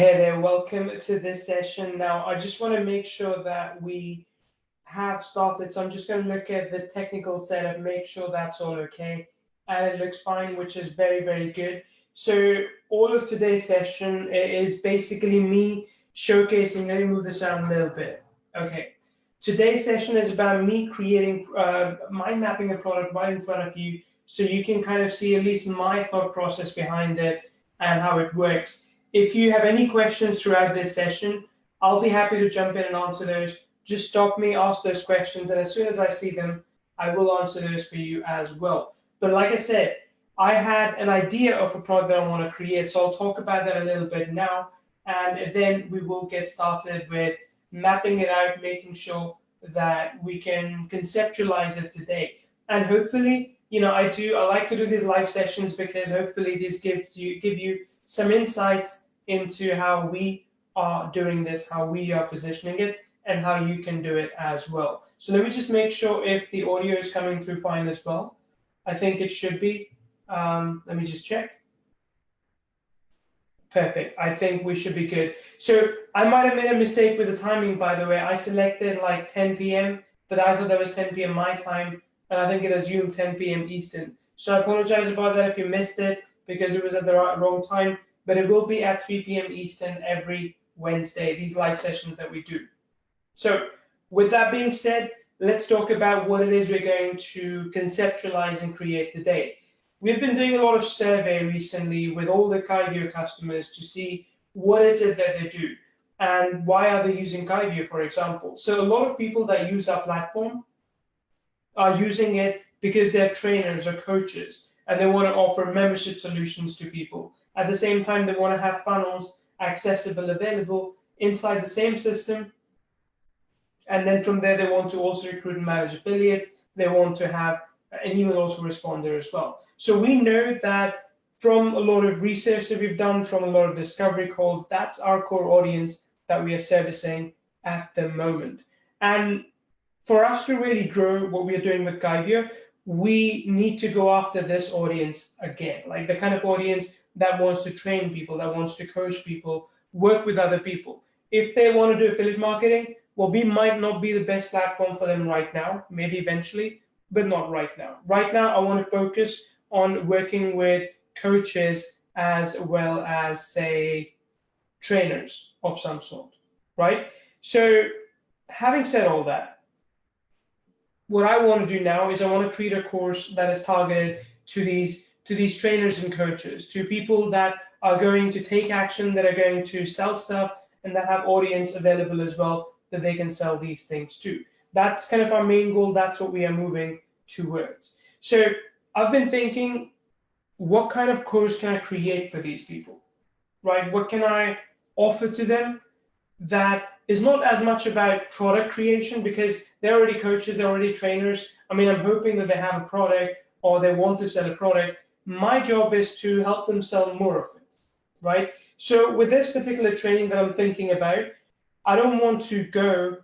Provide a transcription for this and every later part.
Hey there, welcome to this session. Now, I just want to make sure that we have started. So I'm just going to look at the technical setup, make sure that's all okay. And it looks fine, which is very, very good. So all of today's session is basically me showcasing. Let me move this down a little bit. Okay. Today's session is about me creating, mind mapping a product right in front of you so you can kind of see at least my thought process behind it and how it works. If you have any questions throughout this session, I'll be happy to jump in and answer those. Just stop me, ask those questions, and as soon as I see them, I will answer those for you as well. But like I said, I had an idea of a product that I want to create, so I'll talk about that a little bit now, and then we will get started with mapping it out, making sure that we can conceptualize it today. And hopefully, I like to do these live sessions because hopefully this give you some insights into how we are doing this, how we are positioning it, and how you can do it as well. So let me just make sure if the audio is coming through fine as well. I think it should be. Let me just check. Perfect. I think we should be good. So I might have made a mistake with the timing, by the way. I selected like 10 p.m., but I thought that was 10 p.m. my time, and I think it assumed 10 p.m. Eastern. So I apologize about that if you missed it because it was at the wrong time, but it will be at 3 p.m. Eastern every Wednesday, these live sessions that we do. So with that being said, let's talk about what it is we're going to conceptualize and create today. We've been doing a lot of survey recently with all the Kyvio customers to see what is it that they do and why are they using Kyvio, for example. So a lot of people that use our platform are using it because they're trainers or coaches and they want to offer membership solutions to people. At the same time, they want to have funnels accessible, available inside the same system. And then from there, they want to also recruit and manage affiliates. They want to have an email autoresponder as well. So we know that from a lot of research that we've done, from a lot of discovery calls, that's our core audience that we are servicing at the moment. And for us to really grow what we are doing with Kyvio, we need to go after this audience again, like the kind of audience that wants to train people, that wants to coach people, work with other people. If they want to do affiliate marketing, well, we might not be the best platform for them right now, maybe eventually, but not right now. Right now, I want to focus on working with coaches as well as, say, trainers of some sort, right? So having said all that, what I want to do now is I want to create a course that is targeted to these trainers and coaches, to people that are going to take action, that are going to sell stuff, and that have audience available as well that they can sell these things to. That's kind of our main goal. That's what we are moving towards. So I've been thinking, what kind of course can I create for these people, right? What can I offer to them that is not as much about product creation because they're already coaches, they're already trainers. I mean, I'm hoping that they have a product or they want to sell a product. My job is to help them sell more of it, right? So with this particular training that I'm thinking about, I don't want to go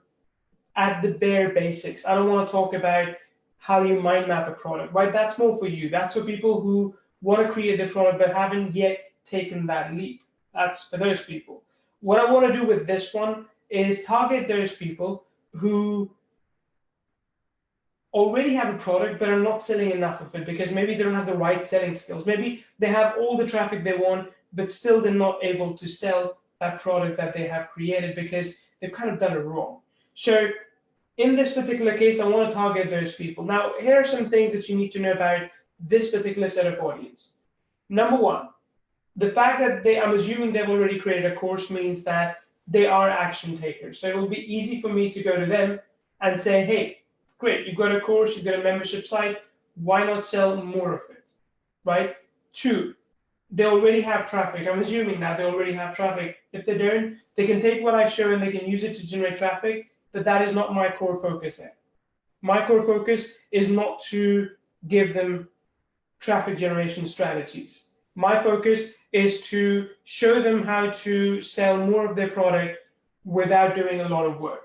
at the bare basics. I don't want to talk about how you mind map a product, right? That's more for you. That's for people who want to create the product but haven't yet taken that leap. That's for those people. What I want to do with this one is target those people who already have a product but are not selling enough of it because maybe they don't have the right selling skills. Maybe they have all the traffic they want, but still they're not able to sell that product that they have created because they've kind of done it wrong. So in this particular case, I want to target those people. Now, here are some things that you need to know about this particular set of audience. Number one, the fact that I'm assuming they've already created a course means that they are action takers. So it will be easy for me to go to them and say, hey, great, you've got a course, you've got a membership site, why not sell more of it, right? Two, they already have traffic. I'm assuming that they already have traffic. If they don't, they can take what I show and they can use it to generate traffic, but that is not my core focus here. My core focus is not to give them traffic generation strategies. My focus is to show them how to sell more of their product without doing a lot of work,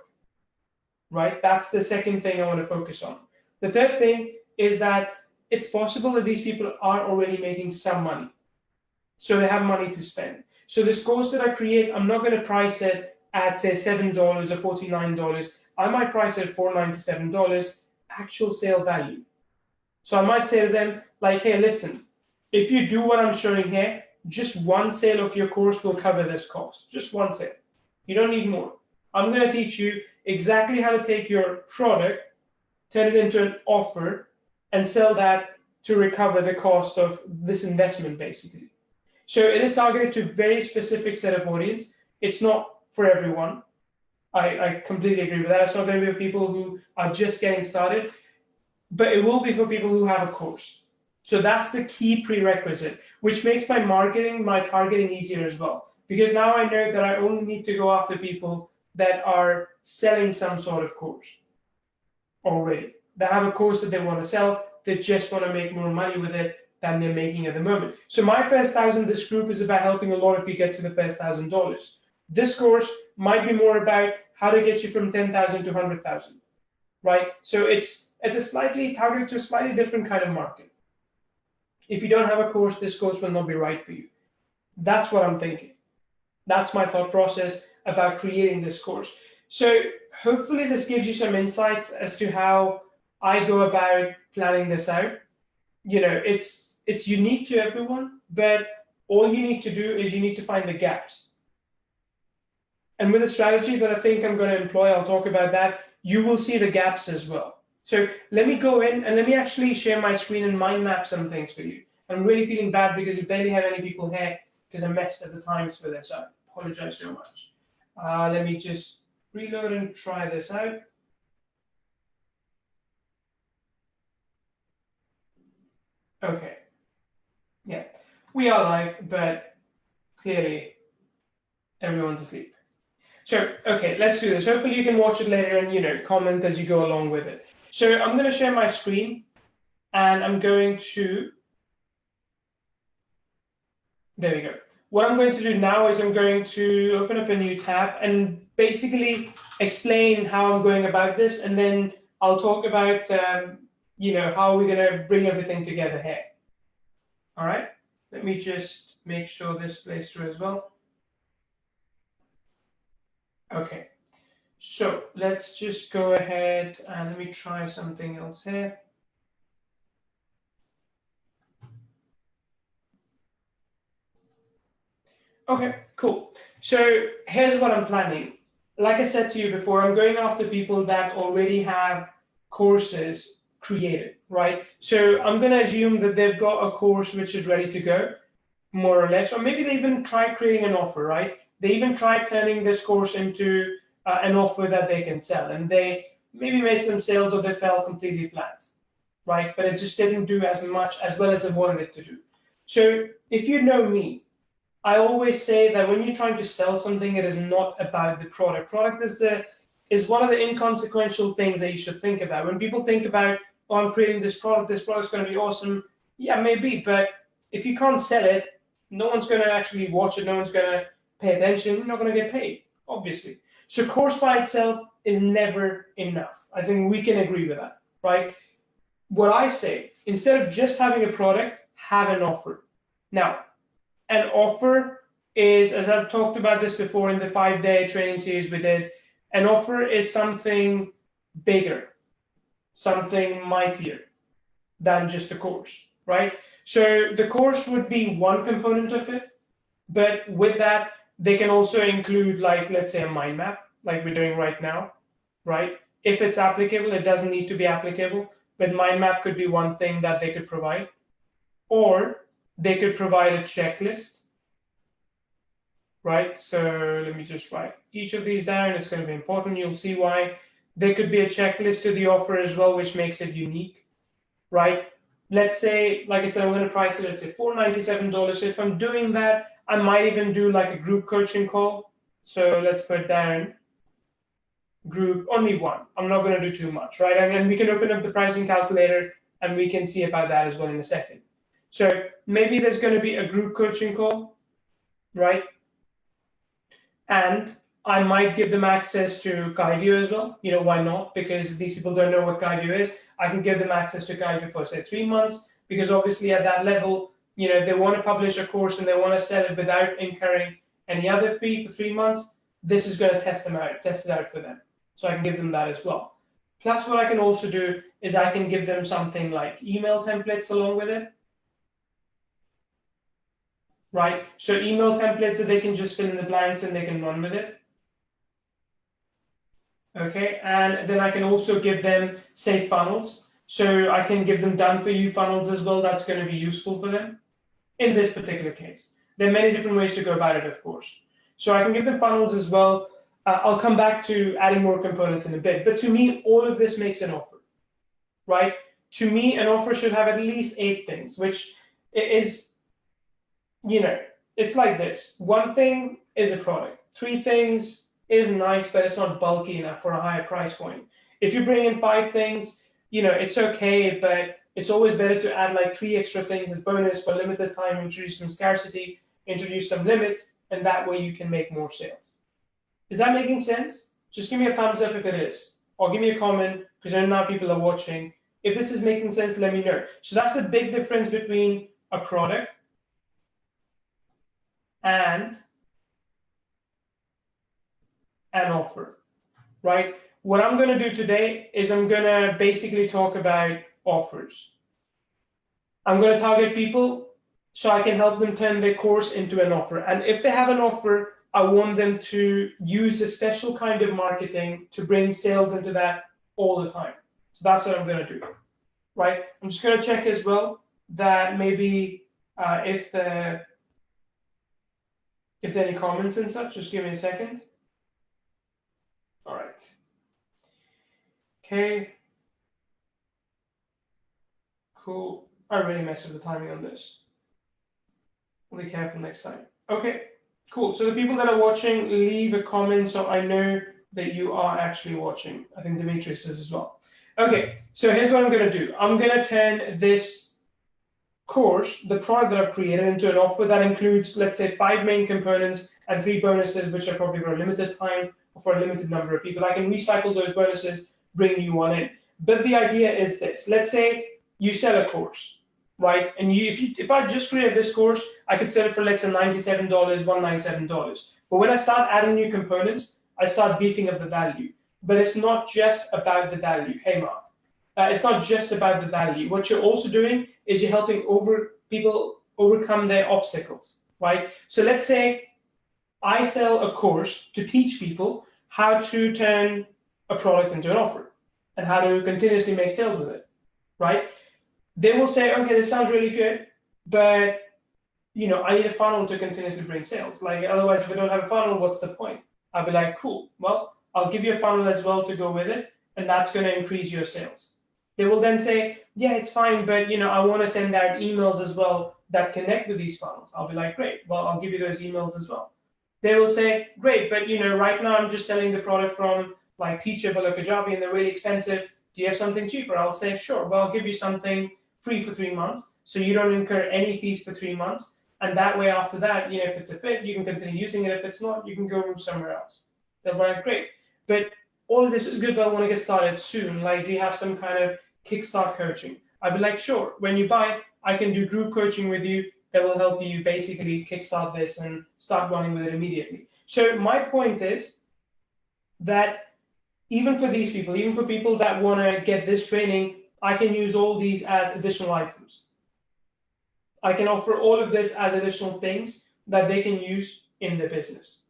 right? That's the second thing I want to focus on. The third thing is that it's possible that these people are already making some money. So they have money to spend. So this course that I create, I'm not going to price it at say $7 or $49. I might price it at $497 actual sale value. So I might say to them like, hey, listen, if you do what I'm showing here, just one sale of your course will cover this cost. Just one sale. You don't need more. I'm going to teach you exactly how to take your product, turn it into an offer, and sell that to recover the cost of this investment, basically. So it is targeted to a very specific set of audience. It's not for everyone. I completely agree with that. It's not going to be for people who are just getting started, but it will be for people who have a course. So that's the key prerequisite, which makes my marketing, my targeting easier as well. Because now I know that I only need to go after people that are selling some sort of course already. They have a course that they want to sell. They just want to make more money with it than they're making at the moment. So my first 1,000, this group is about helping a lot of you get to the first $1,000. This course might be more about how to get you from 10,000 to 100,000, right? So it's at a slightly targeted to a slightly different kind of market. If you don't have a course, this course will not be right for you. That's what I'm thinking. That's my thought process about creating this course. So hopefully this gives you some insights as to how I go about planning this out. You know, it's unique to everyone, but all you need to do is you need to find the gaps. And with a strategy that I think I'm going to employ, I'll talk about that, you will see the gaps as well. So let me go in and let me actually share my screen and mind map some things for you. I'm really feeling bad because we barely have any people here because I messed up the times for this. I apologize so much. Let me just reload and try this out. Okay. Yeah, we are live, but clearly everyone's asleep. So, okay, let's do this. Hopefully you can watch it later and, you know, comment as you go along with it. So I'm going to share my screen and I'm going to, there we go. What I'm going to do now is I'm going to open up a new tab and basically explain how I'm going about this. And then I'll talk about, you know, how we're going to bring everything together here. All right, let me just make sure this plays through as well. Okay, so let's just go ahead and let me try something else here. Okay, cool. So here's what I'm planning. Like I said to you before, I'm going after people that already have courses created, right? So I'm going to assume that they've got a course which is ready to go, more or less, or maybe they even tried creating an offer, right? They even tried turning this course into an offer that they can sell, and they maybe made some sales or they fell completely flat, right? But it just didn't do as much as well as I wanted it to do. So if you know me, I always say that when you're trying to sell something, it is not about the product. Product is one of the inconsequential things that you should think about. When people think about, oh, I'm creating this product's going to be awesome. Yeah, maybe, but if you can't sell it, no one's going to actually watch it. No one's going to pay attention. You're not going to get paid, obviously. So course by itself is never enough. I think we can agree with that, right? What I say, instead of just having a product, have an offer. Now, an offer is, as I've talked about this before in the 5-day training series we did, an offer is something bigger, something mightier than just a course, right? So the course would be one component of it, but with that, they can also include, like, let's say a mind map, like we're doing right now, right? If it's applicable, it doesn't need to be applicable, but mind map could be one thing that they could provide. Or they could provide a checklist, right? So let me just write each of these down. It's going to be important. You'll see why. There could be a checklist to the offer as well, which makes it unique, right? Let's say, like I said, I'm going to price it, let's say $497. So if I'm doing that, I might even do like a group coaching call. So let's put down group, only one. I'm not going to do too much, right? And then we can open up the pricing calculator and we can see about that as well in a second. So maybe there's going to be a group coaching call, right? And I might give them access to GuideView as well. You know, why not? Because these people don't know what GuideView is. I can give them access to GuideView for, say, 3 months, because obviously at that level, you know, they want to publish a course and they want to sell it without incurring any other fee for 3 months, this is going to test it out for them. So I can give them that as well. Plus, what I can also do is I can give them something like email templates along with it. Right? So email templates that they can just fill in the blanks and they can run with it. Okay, and then I can also give them, say, funnels. So I can give them done for you funnels as well. That's going to be useful for them in this particular case. There are many different ways to go about it, of course. So I can give them funnels as well. I'll come back to adding more components in a bit. But to me, all of this makes an offer, right? To me, an offer should have at least 8 things, which is, you know, it's like this. 1 thing is a product. 3 things is nice, but it's not bulky enough for a higher price point. If you bring in 5 things, you know, it's okay, but it's always better to add like 3 extra things as bonus for limited time, introduce some scarcity, introduce some limits, and that way you can make more sales. Is that making sense? Just give me a thumbs up if it is, or give me a comment, because I know now people are watching. If this is making sense, let me know. So that's the big difference between a product and an offer, right? What I'm going to do today is I'm going to basically talk about offers. I'm going to target people so I can help them turn their course into an offer. And if they have an offer, I want them to use a special kind of marketing to bring sales into that all the time. So that's what I'm going to do, right? I'm just going to check as well that maybe if there are any comments and such, just give me a second. All right. Okay. Cool. I really messed up the timing on this. I'll be careful next time. Okay, cool. So the people that are watching, leave a comment so I know that you are actually watching. I think Demetrius is as well. Okay, so here's what I'm going to do. I'm going to turn this course, the product that I've created, into an offer that includes, let's say, 5 main components and 3 bonuses, which are probably for a limited time or for a limited number of people. I can recycle those bonuses, bring new one in. But the idea is this. Let's say you sell a course, right? And if I just create this course, I could sell it for, let's say, $97, $197. But when I start adding new components, I start beefing up the value. But it's not just about the value. Hey, Mark. It's not just about the value. What you're also doing is you're helping people overcome their obstacles, right? So let's say I sell a course to teach people how to turn a product into an offer and how to continuously make sales with it, right? They will say, okay, this sounds really good, but you know, I need a funnel to continuously bring sales. Like, otherwise, if I don't have a funnel, what's the point? I'll be like, cool. Well, I'll give you a funnel as well to go with it, and that's going to increase your sales. They will then say, yeah, it's fine, but you know, I want to send out emails as well that connect with these funnels. I'll be like, great. Well, I'll give you those emails as well. They will say, great, but you know, right now I'm just selling the product from like Teachable or Kajabi, and they're really expensive. Do you have something cheaper? I'll say, sure. Well, I'll give you something free for 3 months, so you don't incur any fees for 3 months. And that way, after that, you know, if it's a fit, you can continue using it. If it's not, you can go move somewhere else. They're like, great. But all of this is good, but I want to get started soon. Like, do you have some kind of kickstart coaching? I'd be like, sure. When you buy, I can do group coaching with you that will help you basically kickstart this and start running with it immediately. So my point is that even for these people, even for people that want to get this training, I can use all these as additional items. I can offer all of this as additional things that they can use in their business.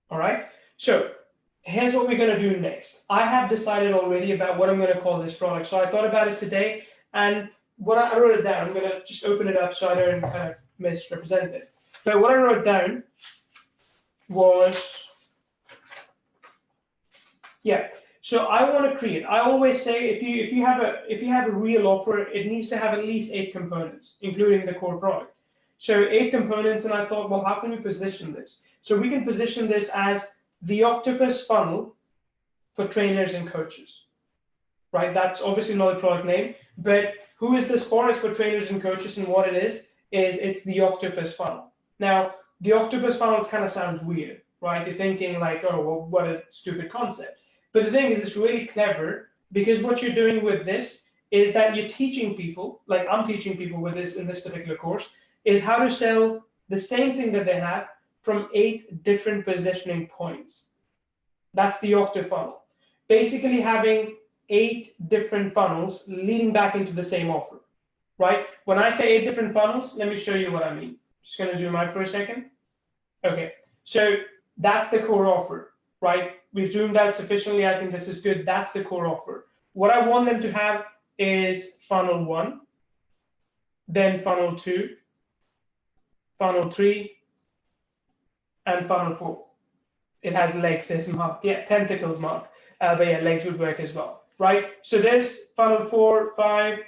All right. So here's what we're going to do next. I have decided already about what I'm going to call this product. So I thought about it today, and what I wrote it down, I'm going to just open it up so I don't kind of misrepresent it. But what I wrote down was, yeah. So I want to create. I always say if you have a real offer, it needs to have at least 8 components, including the core product. So 8 components, and I thought, well, how can we position this? So we can position this as the octopus funnel for trainers and coaches, right? That's obviously not a product name, but who is this for? It's for trainers and coaches, and what it is it's the octopus funnel. Now, the octopus funnel kind of sounds weird, right? You're thinking like, oh, well, what a stupid concept. But the thing is, it's really clever, because what you're doing with this is that you're teaching people, like I'm teaching people with this in this particular course, is how to sell the same thing that they have from 8 different positioning points. That's the octafunnel. Basically having 8 different funnels leading back into the same offer, right? When I say 8 different funnels, let me show you what I mean. Just going to zoom out for a second. Okay, so that's the core offer, right? We've zoomed out sufficiently. I think this is good. That's the core offer. What I want them to have is funnel 1, then funnel 2, funnel 3, and funnel 4. It has legs, says Mark. Yeah, tentacles, Mark. But yeah, legs would work as well, right? So there's funnel 4, 5,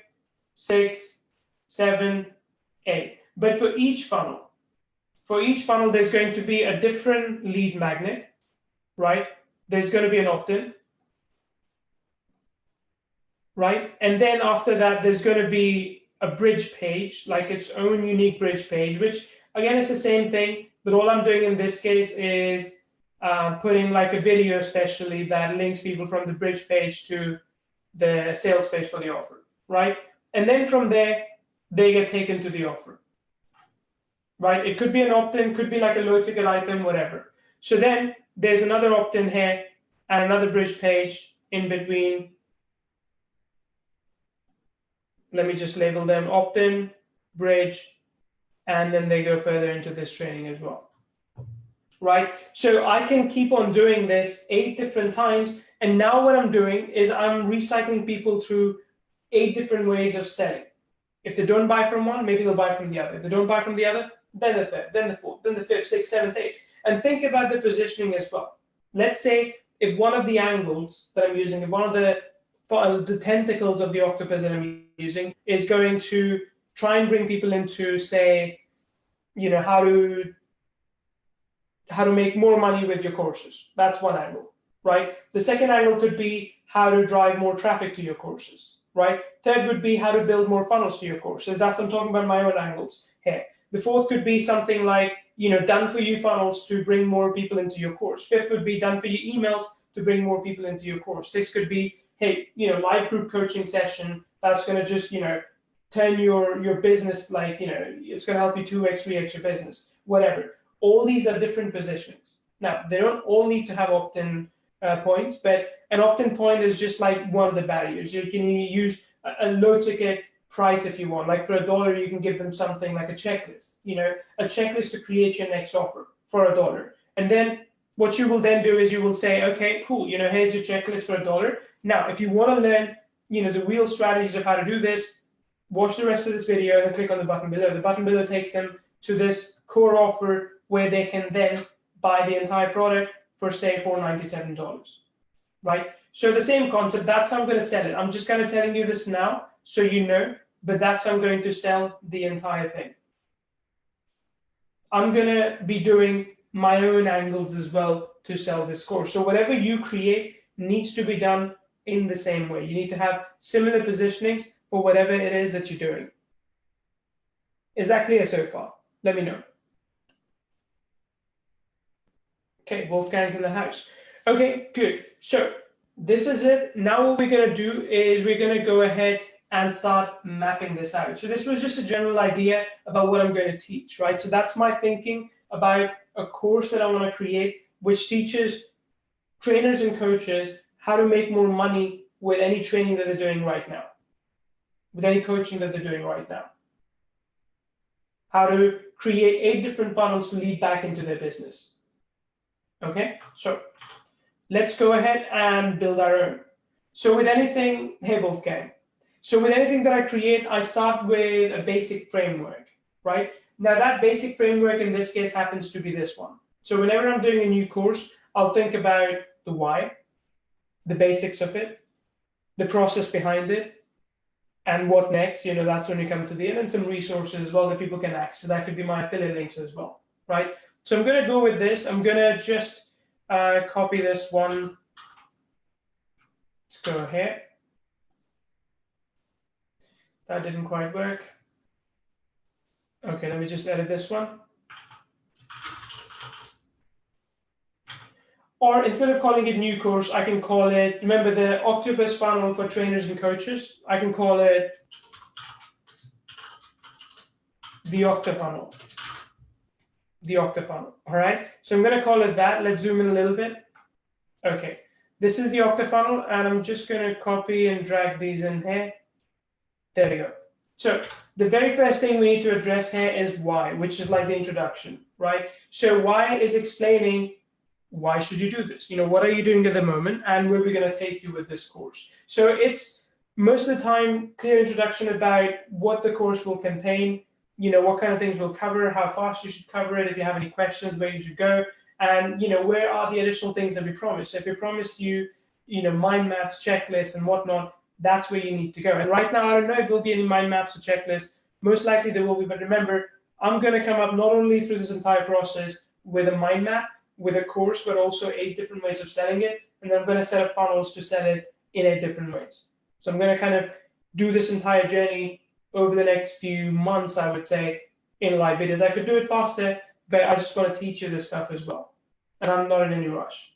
6, 7, 8. But for each funnel, there's going to be a different lead magnet, right? There's going to be an opt-in, right? And then after that, there's going to be a bridge page, like its own unique bridge page, which again is the same thing, but all I'm doing in this case is putting like a video especially that links people from the bridge page to the sales page for the offer, right? And then from there, they get taken to the offer, right? It could be an opt-in, could be like a low ticket item, whatever. So then there's another opt-in here and another bridge page in between. Let me just label them opt-in, bridge, and then they go further into this training as well, right? So I can keep on doing this 8 different times. And now what I'm doing is I'm recycling people through 8 different ways of selling. If they don't buy from one, maybe they'll buy from the other. If they don't buy from the other, then the third, then the fourth, then the fifth, sixth, seventh, eighth. And think about the positioning as well. Let's say if one of the angles that I'm using, if one of the tentacles of the octopus that I'm using is going to try and bring people into, say, you know, how to make more money with your courses. That's one angle, right? The second angle could be how to drive more traffic to your courses, right? Third would be how to build more funnels to your courses. That's, I'm talking about my own angles here. The fourth could be something like, you know, done for you funnels to bring more people into your course. Fifth would be done for you emails to bring more people into your course. Sixth could be, hey, you know, live group coaching session that's going to just, you know, turn your business, like, you know, it's going to help you 2x, 3x your business, whatever. All these are different positionings. Now, they don't all need to have opt-in points, but an opt-in point is just like one of the barriers. You can use a low ticket price if you want. Like for $1, you can give them something like a checklist, you know, a checklist to create your next offer for $1. And then what you will then do is you will say, okay, cool, you know, here's your checklist for $1. Now, if you want to learn, you know, the real strategies of how to do this, watch the rest of this video and then click on the button below. The button below takes them to this core offer where they can then buy the entire product for, say, $497, right? So the same concept, that's how I'm going to sell it. I'm just kind of telling you this now so you know, but that's how I'm going to sell the entire thing. I'm going to be doing my own angles as well to sell this course. So whatever you create needs to be done in the same way. You need to have similar positionings for whatever it is that you're doing. Is that clear so far? Let me know. Okay, Wolfgang's in the house. Okay, good. So this is it. Now what we're going to do is we're going to go ahead and start mapping this out. So this was just a general idea about what I'm going to teach, right? So that's my thinking about a course that I want to create, which teaches trainers and coaches how to make more money with any training that they're doing right now, with any coaching that they're doing right now. How to create 8 different funnels to lead back into their business. Okay, so let's go ahead and build our own. So with anything, hey Wolfgang. So with anything that I create, I start with a basic framework, right? Now that basic framework in this case happens to be this one. So whenever I'm doing a new course, I'll think about the why, the basics of it, the process behind it, and what next. You know, that's when you come to the end, and some resources as well that people can access. So that could be my affiliate links as well, right? So I'm going to go with this. I'm going to just copy this one. Let's go here. That didn't quite work. Okay, let me just edit this one. Or instead of calling it new course, I can call it, remember the Octopus funnel for trainers and coaches? I can call it the Octa funnel. the octafunnel. All right, so I'm going to call it that. Let's zoom in a little bit. Okay, this is the octafunnel, and I'm just going to copy and drag these in here. There we go. So the very first thing we need to address here is why, which is like the introduction, right? So why is explaining why should you do this? What are you doing at the moment, and where are we going to take you with this course? So it's most of the time clear introduction about what the course will contain, what kind of things we'll cover, how fast you should cover it, if you have any questions, where you should go, and where are the additional things that we promised. So if we promised you, mind maps, checklists, and whatnot, that's where you need to go. And right now, I don't know if there'll be any mind maps or checklists. Most likely there will be, but remember, I'm going to come up not only through this entire process with a mind map, with a course, but also 8 different ways of selling it. And then I'm going to set up funnels to sell it in 8 different ways. So I'm going to kind of do this entire journey over the next few months, I would say, in live videos. I could do it faster, but I just want to teach you this stuff as well. And I'm not in any rush.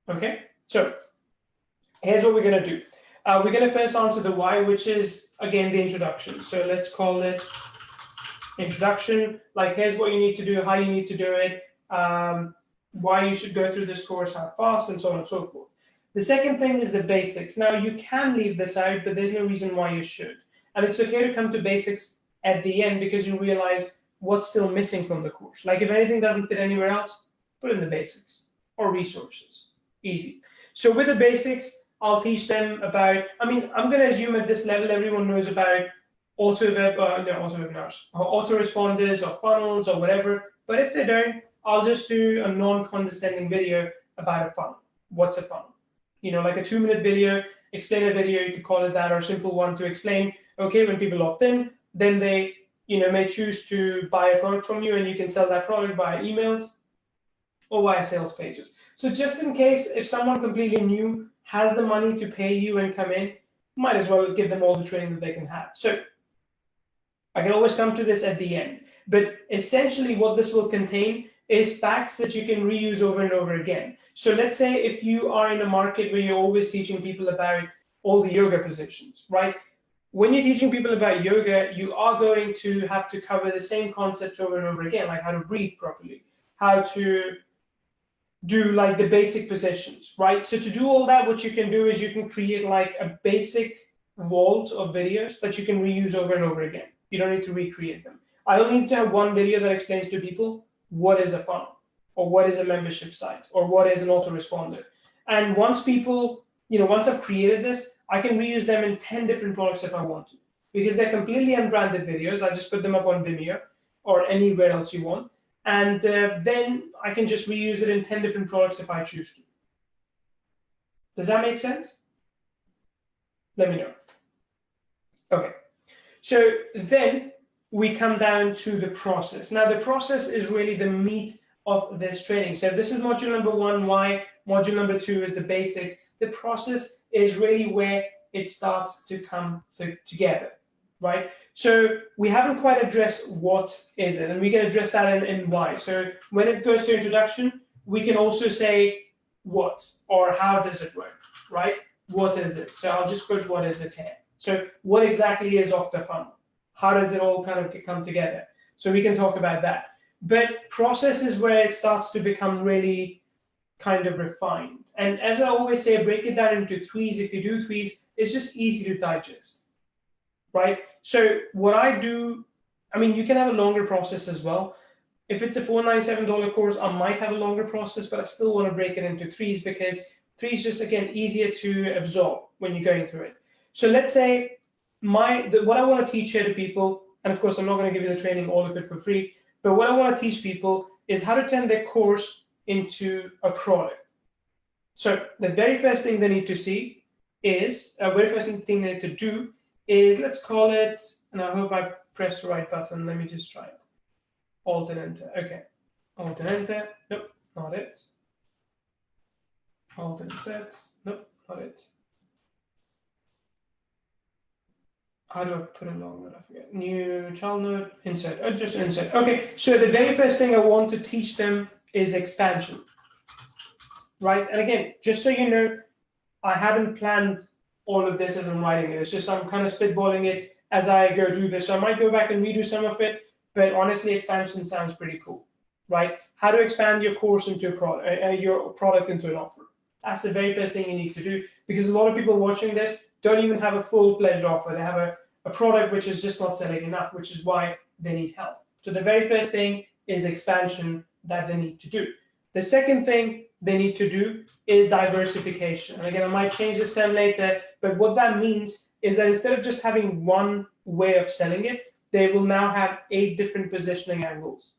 Okay, so here's what we're going to do. We're going to first answer the why, which is, again, the introduction. So let's call it introduction. Like, here's what you need to do, how you need to do it, why you should go through this course, how fast, and so on and so forth. The second thing is the basics. Now, you can leave this out, but there's no reason why you should. And it's okay to come to basics at the end because you realize what's still missing from the course. Like, if anything doesn't fit anywhere else, put in the basics or resources. Easy. So with the basics, I'll teach them about, I'm going to assume at this level, everyone knows about autoresponders or funnels or whatever. But if they don't, I'll just do a non-condescending video about a funnel. What's a funnel? Like a 2-minute video, explain a video, you could call it that, or a simple one to explain, okay, when people opt in, then they, may choose to buy a product from you, and you can sell that product via emails or via sales pages. So just in case, if someone completely new has the money to pay you and come in, might as well give them all the training that they can have. So I can always come to this at the end. But essentially what this will contain is facts that you can reuse over and over again. So let's say if you are in a market where you're always teaching people about all the yoga positions, right? When you're teaching people about yoga, you are going to have to cover the same concepts over and over again, like how to breathe properly, how to do like the basic positions, right? So to do all that, what you can do is you can create like a basic vault of videos that you can reuse over and over again. You don't need to recreate them. I only need to have one video that explains to people what is a funnel, or what is a membership site, or what is an autoresponder. And once people, once I've created this, I can reuse them in 10 different products if I want to, because they're completely unbranded videos. I just put them up on Vimeo or anywhere else you want. And then I can just reuse it in 10 different products if I choose to. Does that make sense? Let me know. Okay, so then we come down to the process. Now, the process is really the meat of this training. So this is module number 1, why. Module number 2 is the basics. The process is really where it starts to come together, right? So we haven't quite addressed what is it, and we can address that in why. So when it goes to introduction, we can also say what or how does it work, right? What is it? So I'll just put what is it here. So what exactly is Octafunnel? How does it all kind of come together? So we can talk about that. But process is where it starts to become really kind of refined. And as I always say, break it down into threes. If you do threes, it's just easy to digest, right? So what I do, you can have a longer process as well. If it's a $497 course, I might have a longer process, but I still want to break it into threes because threes just, again, easier to absorb when you're going through it. So let's say what I want to teach here to people, and of course, I'm not going to give you the training, all of it for free, but what I want to teach people is how to turn their course into a product. So the very first thing they need to see is, very first thing they need to do is, let's call it, and I hope I press the right button. Let me just try it. Alt and Enter. Okay. Alt and Enter. Nope, not it. Alt and Insert. Nope, not it. How do I put a long note? I forget. New child note, insert. Oh, just insert. Okay, so the very first thing I want to teach them is expansion, right? And again, just so you know, I haven't planned all of this as I'm writing it. It's just I'm kind of spitballing it as I go through this. So I might go back and redo some of it, but honestly, expansion sounds pretty cool. right? How to expand your course into a product, your product into an offer. That's the very first thing you need to do, because a lot of people watching this don't even have a full-fledged offer. They have a product which is just not selling enough, which is why they need help. So the very first thing is expansion that they need to do. The second thing they need to do is diversification. And again, I might change this term later, but what that means is that instead of just having one way of selling it, they will now have 8 different positioning angles.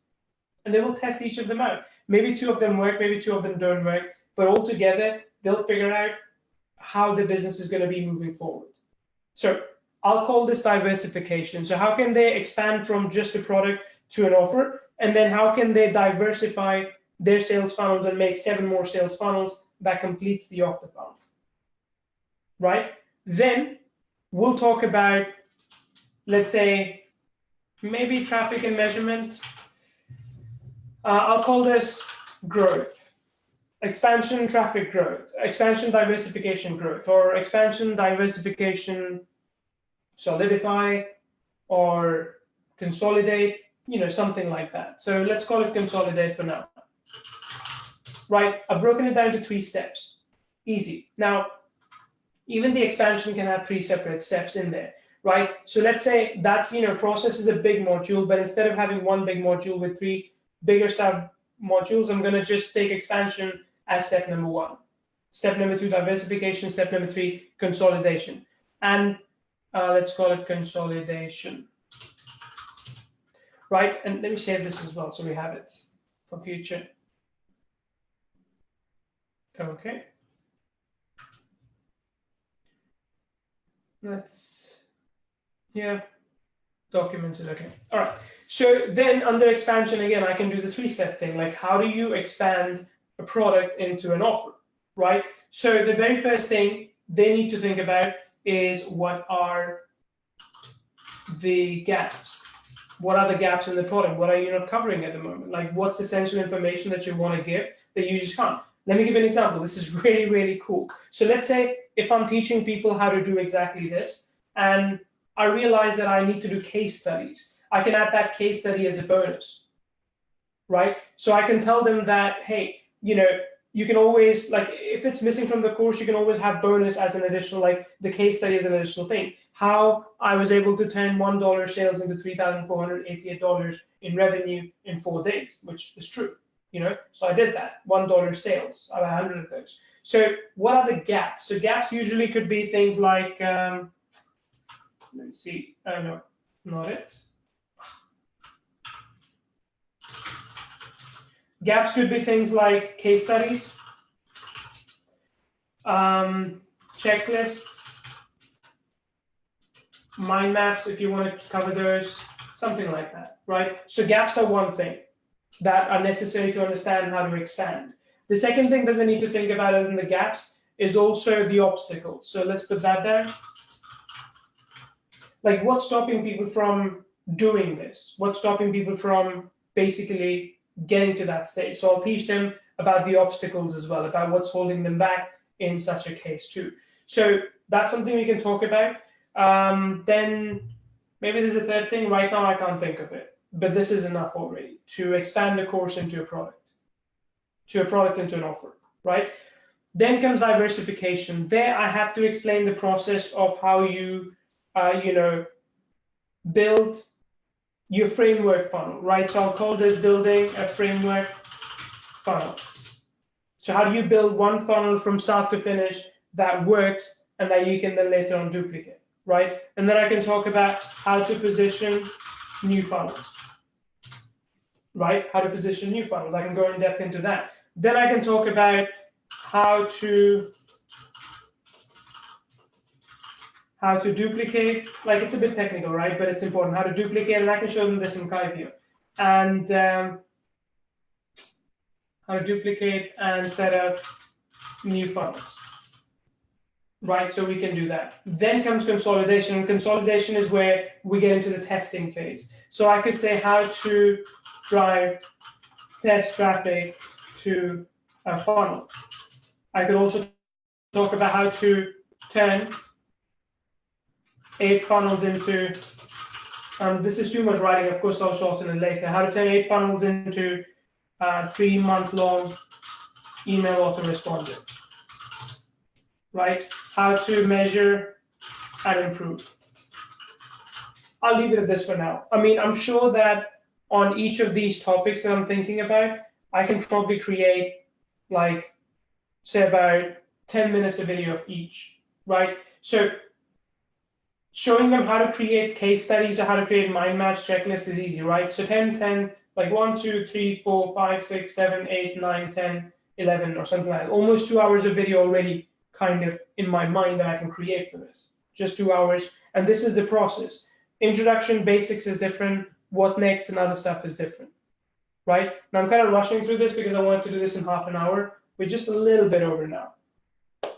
And they will test each of them out. Maybe 2 of them work, maybe 2 of them don't work, but altogether, they'll figure out how the business is going to be moving forward. So I'll call this diversification. So how can they expand from just a product to an offer? And then how can they diversify their sales funnels and make 7 more sales funnels that completes the Okta funnel, right? Then we'll talk about, let's say, maybe traffic and measurement. I'll call this growth. Expansion, traffic growth, expansion, diversification growth, or expansion, diversification, solidify, or consolidate, something like that. So let's call it consolidate for now. Right, I've broken it down to 3 steps. Easy. Now, even the expansion can have 3 separate steps in there, right? So let's say that's, process is a big module, but instead of having one big module with 3 bigger sub modules, I'm going to just take expansion as step number 1. Step number 2, diversification. Step number 3, consolidation. And let's call it consolidation. Right, and let me save this as well so we have it for future. Okay. Documents is okay. All right. So then under expansion, again, I can do the 3-step thing. Like, how do you expand a product into an offer, right? So the very first thing they need to think about is, what are the gaps? What are the gaps in the product? What are you not covering at the moment? Like, what's essential information that you want to give that you just can't? Let me give you an example. This is really, really cool. So let's say if I'm teaching people how to do exactly this, and I realize that I need to do case studies, I can add that case study as a bonus, right? So I can tell them that, hey, you can always, like, if it's missing from the course, you can always have bonus as an additional, like the case study as an additional thing. How I was able to turn $1 sales into $3,488 in revenue in 4 days, which is true. So I did that, $1 sales, I have 100 of those. So what are the gaps? So gaps usually could be things like, let me see, no, not it. Gaps could be things like case studies, checklists, mind maps, if you want to cover those, something like that, right? So gaps are one thing that are necessary to understand how to expand. The second thing that they need to think about other than the gaps is also the obstacles. So let's put that down. Like, what's stopping people from doing this? What's stopping people from basically getting to that stage? So I'll teach them about the obstacles as well, about what's holding them back in such a case too. So that's something we can talk about. Then maybe there's a third thing. Right now I can't think of it, but this is enough already to expand the course into a product into an offer, right? Then comes diversification. There I have to explain the process of how you, build your framework funnel, right? So I'll call this building a framework funnel. So how do you build one funnel from start to finish that works and that you can then later on duplicate, right? And then I can talk about how to position new funnels, right? How to position new funnels. I can go in depth into that. Then I can talk about how to duplicate, like, it's a bit technical, right? But it's important how to duplicate, and I can show them this in Klaviyo. And how to duplicate and set up new funnels, right? So we can do that. Then comes consolidation. Consolidation is where we get into the testing phase. So I could say how to drive test traffic to a funnel. I could also talk about how to turn 8 funnels into, this is too much writing, of course I'll shorten it later, how to turn 8 funnels into 3-month-long email autoresponder, right? How to measure and improve. I'll leave it at this for now. I mean, I'm sure that on each of these topics that I'm thinking about, I can probably create like, say, about 10 minutes of video of each, right? So showing them how to create case studies or how to create mind maps checklists is easy, right? So 10, 10, like 1, 2, 3, 4, 5, 6, 7, 8, 9, 10, 11, or something like that. Almost 2 hours of video already kind of in my mind that I can create for this. Just 2 hours. And this is the process. Introduction, basics is different. What next and other stuff is different, right? Now I'm kind of rushing through this because I wanted to do this in half an hour. We're just a little bit over now.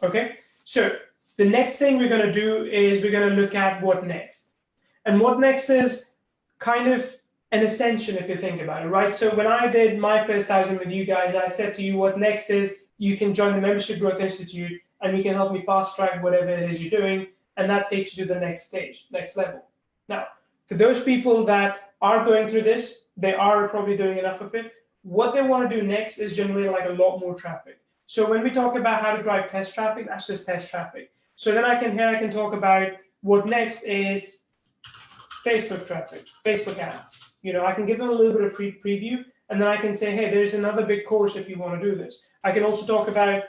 Okay, so the next thing we're going to do is we're going to look at what next. And what next is kind of an ascension if you think about it, right? So when I did my first 1,000 with you guys, I said to you, what next is you can join the Membership Growth Institute and you can help me fast track whatever it is you're doing. And that takes you to the next stage, next level. Now, for those people that are going through this, they are probably doing enough of it. What they want to do next is generate like a lot more traffic. So when we talk about how to drive test traffic, that's just test traffic. So then I can talk about what next is Facebook traffic, Facebook ads. You know, I can give them a little bit of free preview, and then I can say, hey, there's another big course if you want to do this. I can also talk about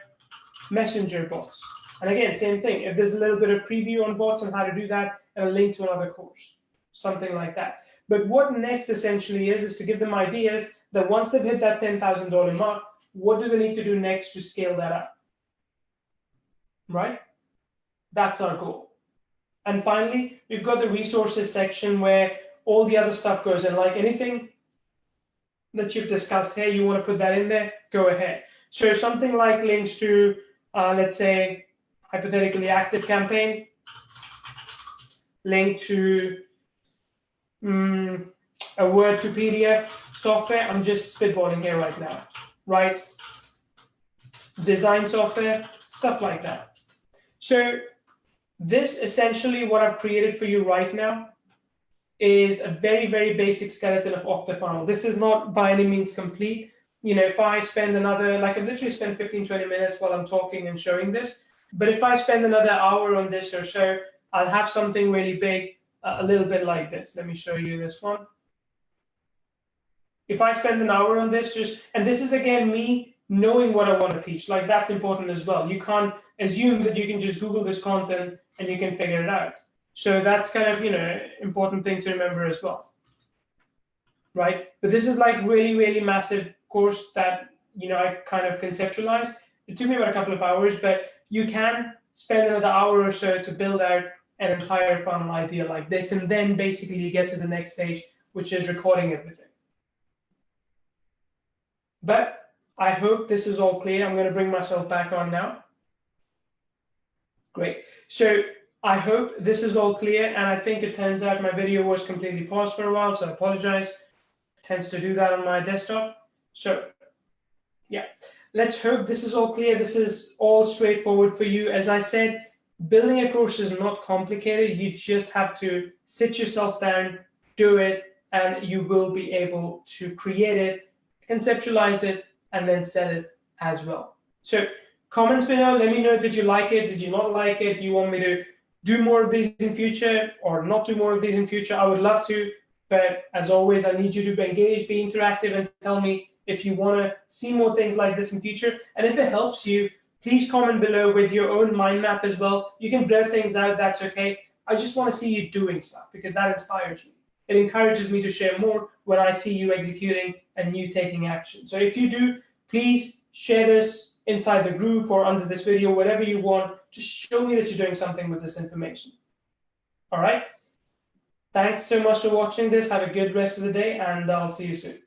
Messenger bots. And again, same thing. If there's a little bit of preview on bots and how to do that, and a link to another course, something like that. But what next essentially is to give them ideas that once they've hit that $10,000 mark, what do they need to do next to scale that up? Right? That's our goal. And finally, we've got the resources section where all the other stuff goes in. Like anything that you've discussed here, you want to put that in there, go ahead. So something like links to, let's say, hypothetically active campaign, link to a Word to PDF software. I'm just spitballing here right now, right? Design software, stuff like that. So this essentially what I've created for you right now is a very, very basic skeleton of Octafunnel. This is not by any means complete. You know, if I spend another, like I literally spend 15, 20 minutes while I'm talking and showing this, but if I spend another hour on this or so, I'll have something really big, a little bit like this. Let me show you this one. If I spend an hour on this, and this is again me knowing what I want to teach, like that's important as well. You can't assume that you can just Google this content and you can figure it out. So that's kind of, you know, important thing to remember as well, right? But this is like really, really massive course that, you know, I kind of conceptualized. It took me about a couple of hours, but you can spend another hour or so to build out an entire funnel idea like this, and then basically you get to the next stage, which is recording everything. But I hope this is all clear. I'm going to bring myself back on now. Great. So I hope this is all clear, and I think it turns out my video was completely paused for a while, so I apologize. It tends to do that on my desktop. So yeah, let's hope this is all clear. This is all straightforward for you. As I said, building a course is not complicated. You just have to sit yourself down, do it, and you will be able to create it, conceptualize it, and then sell it as well. So comments below, let me know, did you like it? Did you not like it? Do you want me to do more of these in future or not do more of these in future? I would love to, but as always, I need you to engage, be interactive, and tell me if you want to see more things like this in future. And if it helps you, please comment below with your own mind map as well. You can blur things out, that's okay. I just want to see you doing stuff because that inspires me. It encourages me to share more when I see you executing and you taking action. So if you do, please share this inside the group or under this video, whatever you want. Just show me that you're doing something with this information. All right? Thanks so much for watching this. Have a good rest of the day, and I'll see you soon.